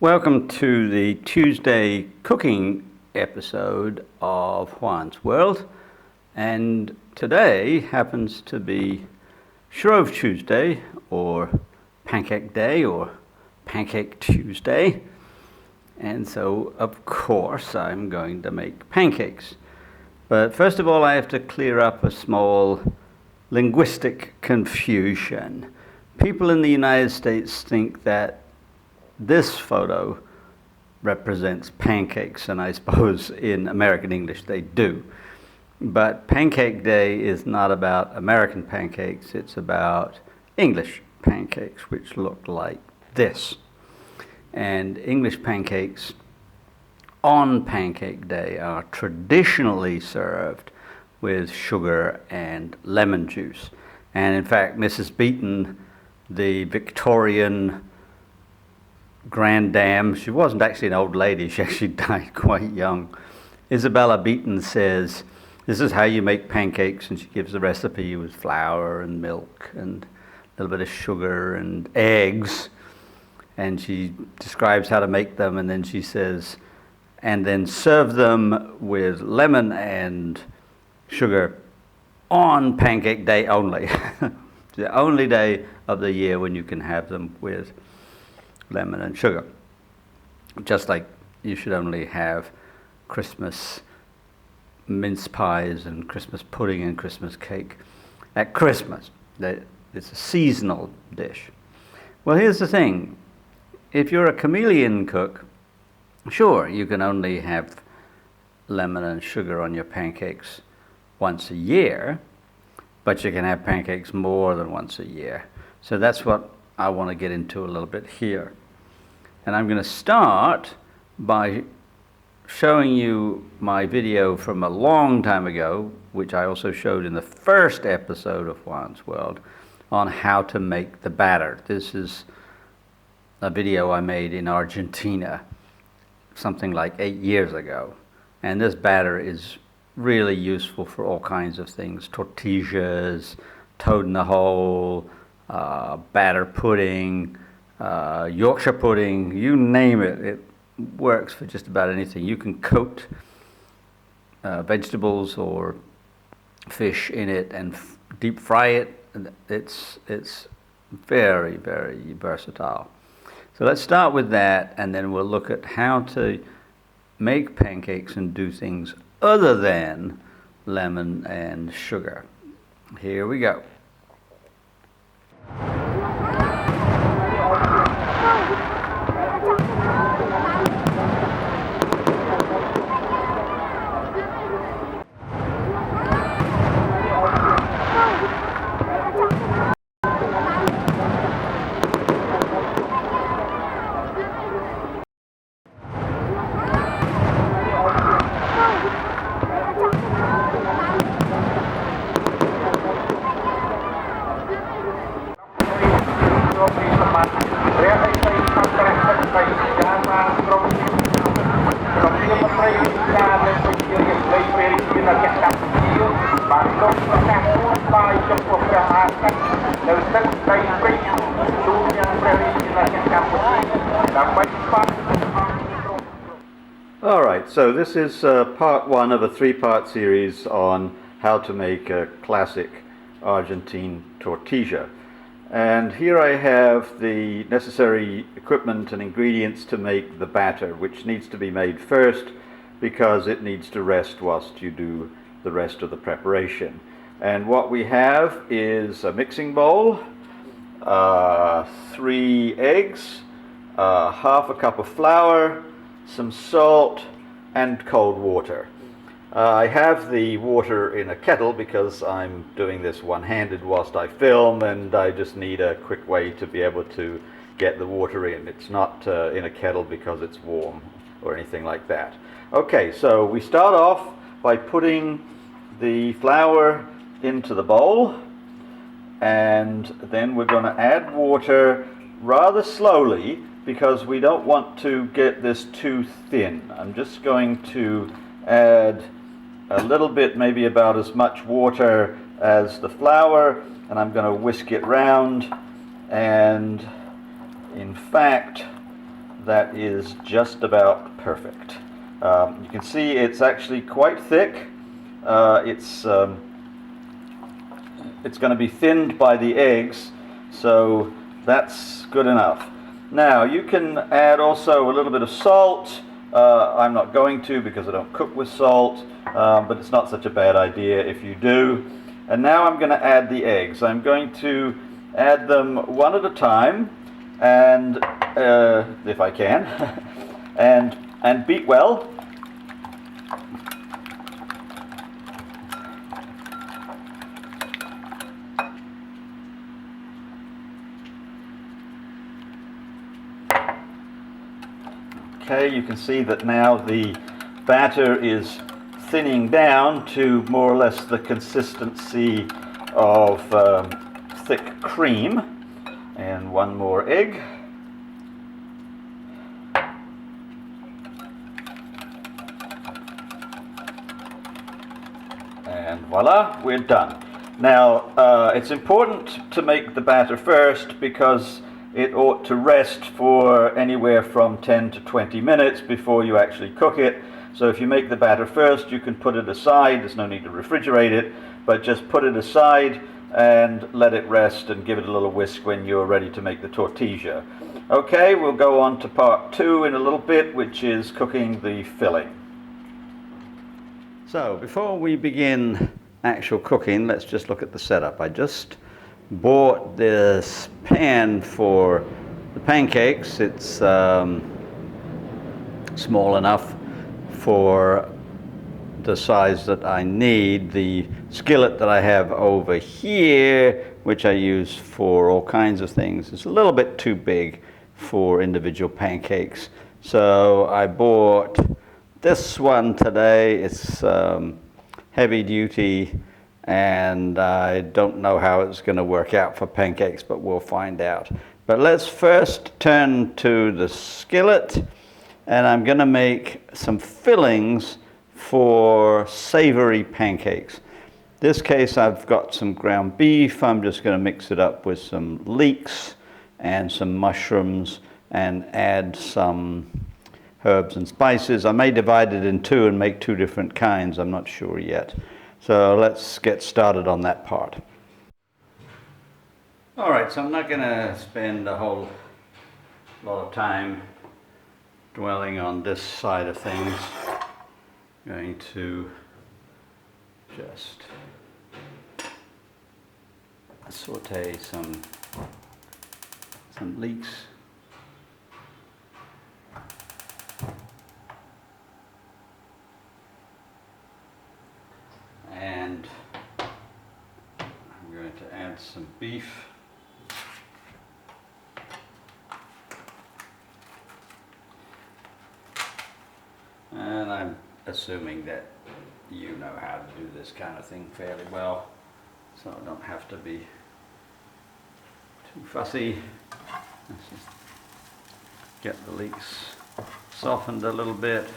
Welcome to the Tuesday cooking episode of Juan's World, and today happens to be Shrove Tuesday or Pancake Day or Pancake Tuesday, and so of course I'm going to make pancakes. But first of all I have to clear up a small linguistic confusion. People in the United States think that this photo represents pancakes, and I suppose in American English they do. But Pancake Day is not about American pancakes, it's about English pancakes, which look like this. And English pancakes on Pancake Day are traditionally served with sugar and lemon juice. And in fact, Mrs. Beeton, the Victorian grand dame, she wasn't actually an old lady, she actually died quite young. Isabella Beeton says, this is how you make pancakes, and she gives the recipe with flour and milk and a little bit of sugar and eggs, and she describes how to make them, and then she says, and then serve them with lemon and sugar on Pancake Day only. The only day of the year when you can have them with lemon and sugar. Just like you should only have Christmas mince pies and Christmas pudding and Christmas cake at Christmas. It's a seasonal dish. Well, here's the thing. If you're a chameleon cook, sure, you can only have lemon and sugar on your pancakes once a year, but you can have pancakes more than once a year. So that's what I want to get into a little bit here. And I'm going to start by showing you my video from a long time ago, which I also showed in the first episode of Juan's World, on how to make the batter. This is a video I made in Argentina, something like 8 years ago. And this batter is really useful for all kinds of things: tortillas, toad in the hole, batter pudding, Yorkshire pudding, you name it. It works for just about anything. You can coat vegetables or fish in it and deep fry it. It's very, very versatile. So let's start with that, and then we'll look at how to make pancakes and do things other than lemon and sugar. Here we go. Alright, so this is part one of a three-part series on how to make a classic Argentine tortilla. And here I have the necessary equipment and ingredients to make the batter, which needs to be made first because it needs to rest whilst you do the rest of the preparation. And what we have is a mixing bowl, 3 eggs, half a cup of flour, some salt, and cold water. I have the water in a kettle because I'm doing this one-handed whilst I film, and I just need a quick way to be able to get the water in. It's not in a kettle because it's warm or anything like that. Okay, so we start off by putting the flour into the bowl, and then we're going to add water rather slowly because we don't want to get this too thin. I'm just going to add a little bit, maybe about as much water as the flour, and I'm going to whisk it round, and in fact that is just about perfect. You can see it's actually quite thick. It's going to be thinned by the eggs, so that's good enough. Now you can add also a little bit of salt. I'm not going to because I don't cook with salt, but it's not such a bad idea if you do. And now I'm going to add the eggs. I'm going to add them one at a time, and if I can, and beat well. Okay, you can see that now the batter is thinning down to more or less the consistency of thick cream. And one more egg. And voila, we're done. Now, it's important to make the batter first because it ought to rest for anywhere from 10 to 20 minutes before you actually cook it. So if you make the batter first, you can put it aside. There's no need to refrigerate it, but just put it aside and let it rest and give it a little whisk when you're ready to make the tortilla. Okay, we'll go on to part 2 in a little bit, which is cooking the filling. So before we begin actual cooking, let's just look at the setup. I just bought this pan for the pancakes. It's small enough for the size that I need. The skillet that I have over here, which I use for all kinds of things, is a little bit too big for individual pancakes. So I bought this one today. It's heavy duty, and I don't know how it's going to work out for pancakes, but we'll find out. But let's first turn to the skillet, and I'm going to make some fillings for savory pancakes. In this case, I've got some ground beef. I'm just going to mix it up with some leeks and some mushrooms and add some herbs and spices. I may divide it in two and make two different kinds. I'm not sure yet. So let's get started on that part. All right, so I'm not going to spend a whole lot of time dwelling on this side of things. I'm going to just saute some leeks. And I'm going to add some beef. And I'm assuming that you know how to do this kind of thing fairly well, so I don't have to be too fussy. Let's just get the leeks softened a little bit.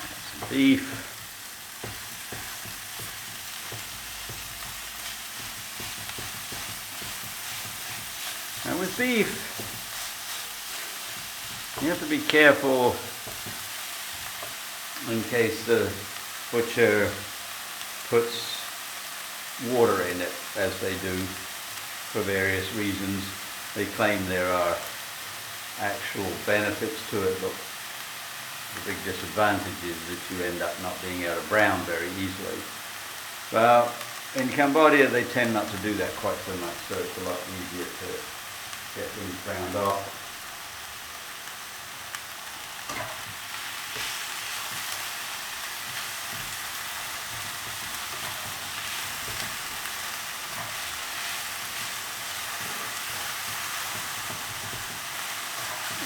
Add some beef. And with beef, you have to be careful in case the butcher puts water in it, as they do for various reasons. They claim there are actual benefits to it, but the big disadvantage is that you end up not being able to brown very easily. Well, in Cambodia they tend not to do that quite so much, so it's a lot easier to get these browned off.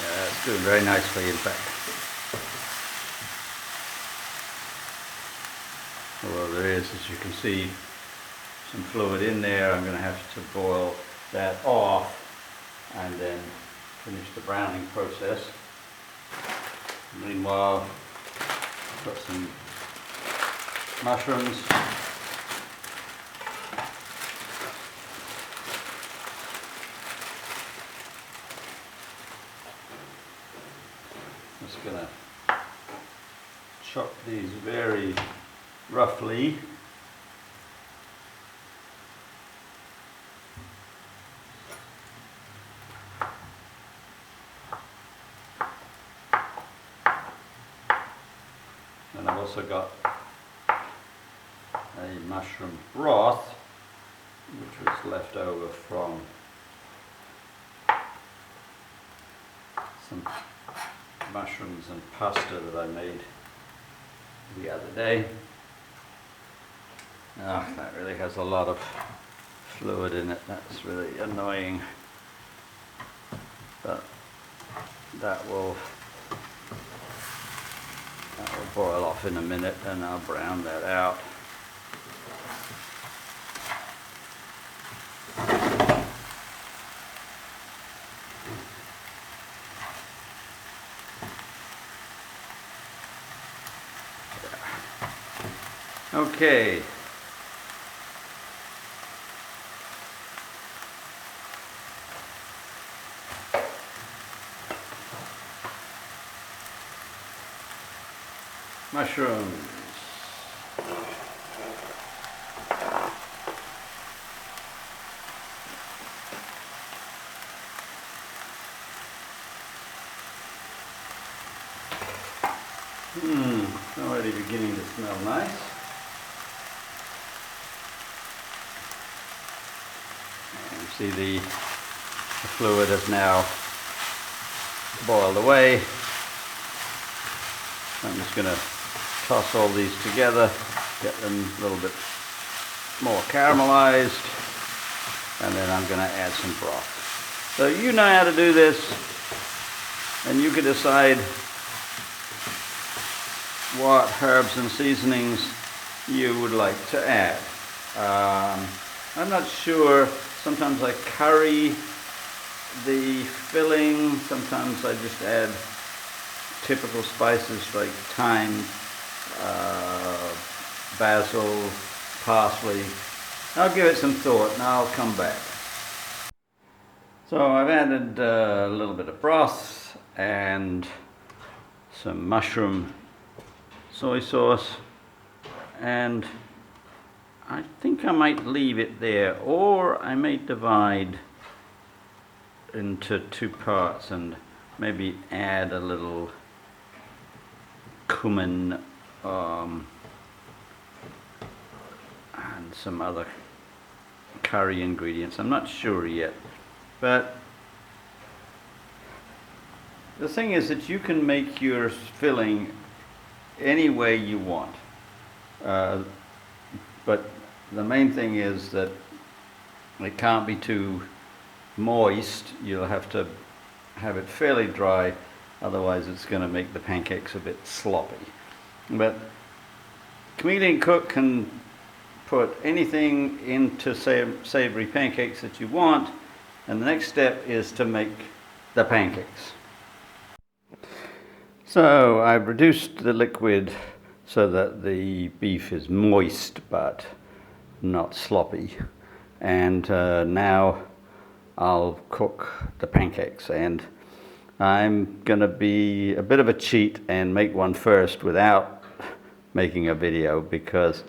Yeah, it's doing very nicely, in fact. Although there is, as you can see, some fluid in there. I'm going to have to boil that off and then finish the browning process. Meanwhile, put some mushrooms. Just gonna chop these very roughly. And I've also got a mushroom broth, which was left over from some mushrooms and pasta that I made the other day. Oh, that really has a lot of fluid in it. That's really annoying. But that will boil off in a minute, and I'll brown that out. Okay. Mushrooms. Already beginning to smell nice. And you see the fluid has now boiled away. I'm just going to toss all these together, get them a little bit more caramelized, and then I'm going to add some broth. So you know how to do this, and you can decide what herbs and seasonings you would like to add. I'm not sure. Sometimes I curry the filling, sometimes I just add typical spices like thyme, basil, parsley. I'll give it some thought and I'll come back. So I've added a little bit of broth and some mushroom soy sauce, and I think I might leave it there, or I may divide into two parts and maybe add a little cumin and some other curry ingredients. I'm not sure yet, but the thing is that you can make your filling any way you want, but the main thing is that it can't be too moist. You'll have to have it fairly dry, otherwise it's going to make the pancakes a bit sloppy. But comedian cook can put anything into savory pancakes that you want, and the next step is to make the pancakes. So I've reduced the liquid so that the beef is moist but not sloppy, and now I'll cook the pancakes, and I'm gonna be a bit of a cheat and make one first without making a video, because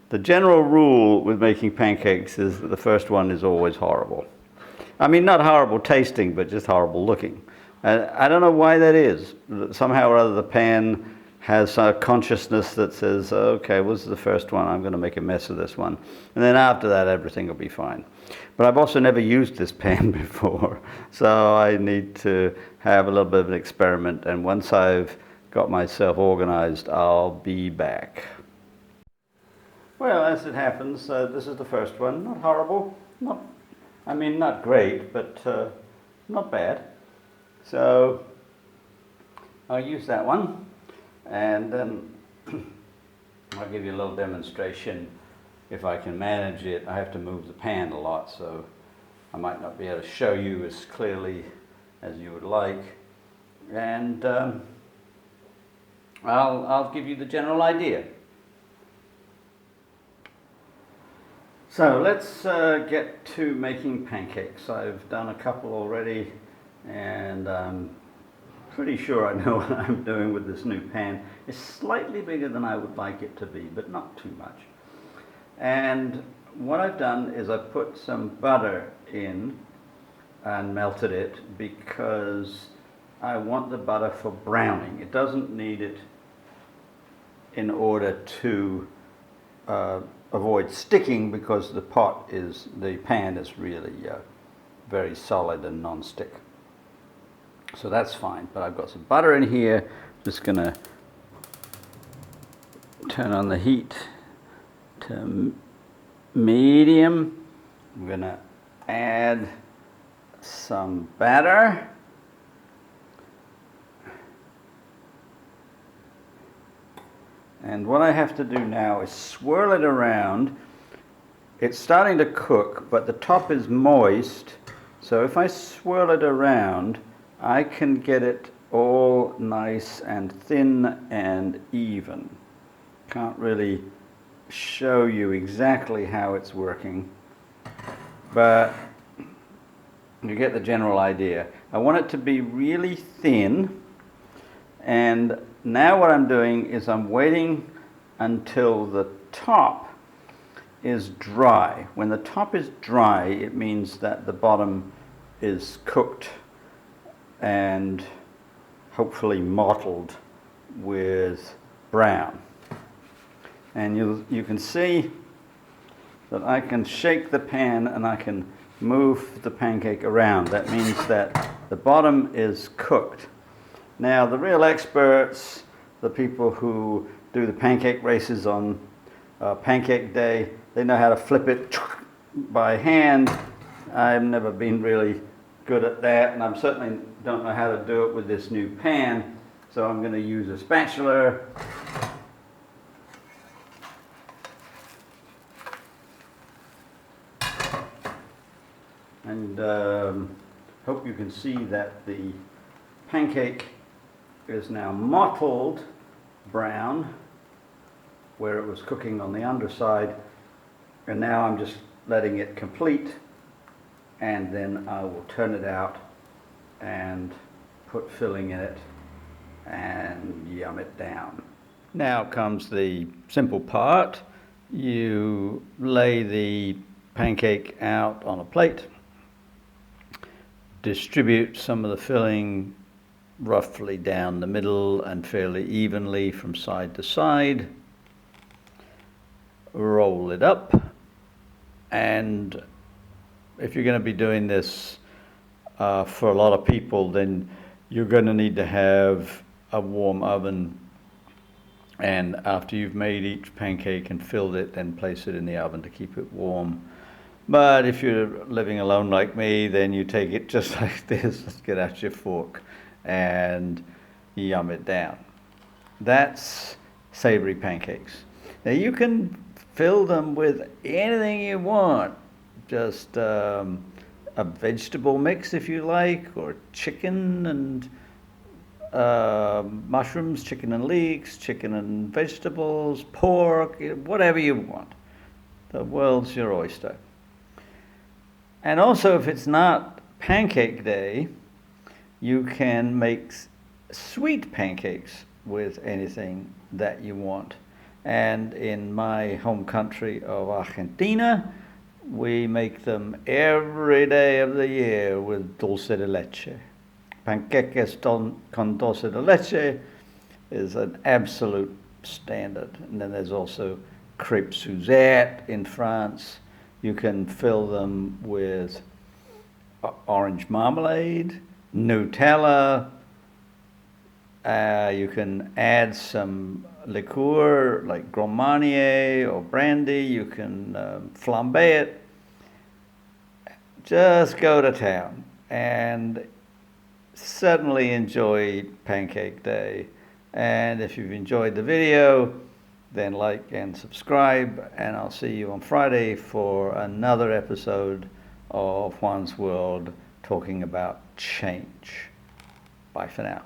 the general rule with making pancakes is that the first one is always horrible. I mean, not horrible tasting, but just horrible looking. I don't know why that is. Somehow or other the pan has a consciousness that says, okay, well, this is the first one, I'm going to make a mess of this one. And then after that, everything will be fine. But I've also never used this pan before, so I need to have a little bit of an experiment. And once I've got myself organized, I'll be back. Well, as it happens, this is the first one. Not horrible. Not great, but not bad. So I'll use that one, and then I'll give you a little demonstration if I can manage it. I have to move the pan a lot, so I might not be able to show you as clearly as you would like. And I'll give you the general idea. So let's get to making pancakes. I've done a couple already, and I'm pretty sure I know what I'm doing with this new pan. It's slightly bigger than I would like it to be, but not too much. And what I've done is I've put some butter in and melted it because I want the butter for browning. It doesn't need it in order to avoid sticking, because the pan is really very solid and non-stick. So that's fine, but I've got some butter in here. Just gonna turn on the heat to medium. I'm gonna add some batter. And what I have to do now is swirl it around. It's starting to cook, but the top is moist. So if I swirl it around, I can get it all nice and thin and even. Can't really show you exactly how it's working, but you get the general idea. I want it to be really thin, and now what I'm doing is I'm waiting until the top is dry. When the top is dry, it means that the bottom is cooked and hopefully mottled with brown. And you can see that I can shake the pan and I can move the pancake around. That means that the bottom is cooked. Now, the real experts, the people who do the pancake races on Pancake Day, they know how to flip it by hand. I've never been really good at that, and I certainly don't know how to do it with this new pan, so I'm going to use a spatula. And hope you can see that the pancake is now mottled brown where it was cooking on the underside, and now I'm just letting it complete, and then I will turn it out and put filling in it and yum it down. Now comes the simple part. You lay the pancake out on a plate, distribute some of the filling roughly down the middle and fairly evenly from side to side, roll it up, and if you're going to be doing this for a lot of people, then you're going to need to have a warm oven, and after you've made each pancake and filled it, then place it in the oven to keep it warm. But if you're living alone like me, then you take it just like this. Let's get out your fork and yum it down. That's savory pancakes. Now you can fill them with anything you want. Just a vegetable mix if you like, or chicken and mushrooms, chicken and leeks, chicken and vegetables, pork, whatever you want. The world's your oyster. And also, if it's not Pancake Day, you can make sweet pancakes with anything that you want. And in my home country of Argentina, we make them every day of the year with dulce de leche. Pancakes con dulce de leche is an absolute standard. And then there's also crêpe Suzette in France. You can fill them with orange marmalade, Nutella. You can add some liqueur like Grand Marnier or brandy. You can flambe it. Just go to town and certainly enjoy Pancake Day. And if you've enjoyed the video, then like and subscribe, and I'll see you on Friday for another episode of Juan's World talking about change. Bye for now.